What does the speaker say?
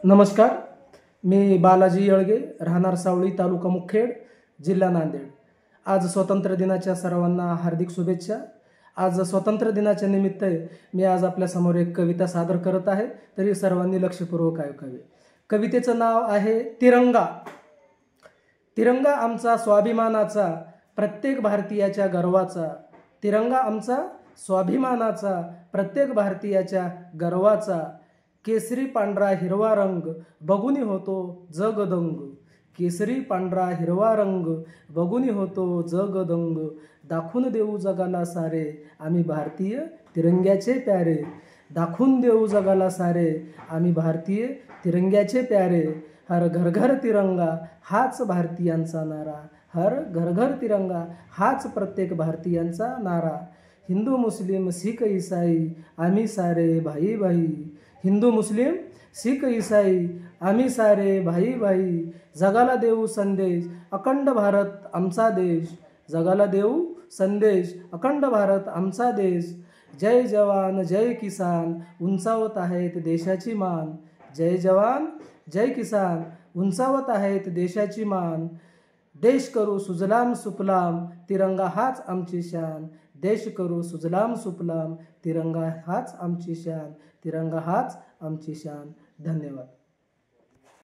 नमस्कार, मी बालाजी येळगे, राहणार सावळी, तालुका मुखेड, जिल्हा नांदेड। आज स्वातंत्र्य दिनाच्या सर्वांना हार्दिक शुभेच्छा। आज स्वातंत्र्य दिनाच्या निमित्त मी आज आपल्या समोर एक कविता सादर करत आहे, तरी सर्वांनी लक्षपूर्वक ऐकावे। कवितेचं नाव आहे तिरंगा। तिरंगा आमचा स्वाभिमानाचा, प्रत्येक भारतीयाच्या गर्वाचा। तिरंगा आमचा स्वाभिमानाचा, प्रत्येक भारतीयाच्या गर्वाचा। केसरी पांढरा हिरवा रंग बघूनी होतो जग दंग। केसरी पांढरा हिरवा रंग बघूनी होतो जग दंग। दाखवून देऊ जगाला सारे आम्ही भारतीय तिरंग्याचे प्यारे। दाखवून देऊ जगाला सारे आम्ही भारतीय तिरंग्याचे प्यारे। हर घर घर तिरंगा हाच भारतीयांचा नारा। हर घर घर तिरंगा हाच प्रत्येक भारतीयांचा नारा। हिंदू मुस्लिम सिख ईसाई आम्ही सारे भाई भाई। हिंदू मुस्लिम सिख ईसाई आम्ही सारे भाई भाई। जगाला देऊ संदेश अखंड भारत आमचा देश। जगाला देऊ संदेश अखंड भारत आमचा देश। जय जवान जय किसान उंचावत आहेत देशाची मान। जय जवान जय किसान उंचावत आहेत देशाची मान। देश करू सुजलाम सुफलाम तिरंगा हाच आमची शान। देश करू सुजलाम सुफलाम तिरंगा हाच आमची शान। तिरंगा हाच आमची शान। धन्यवाद।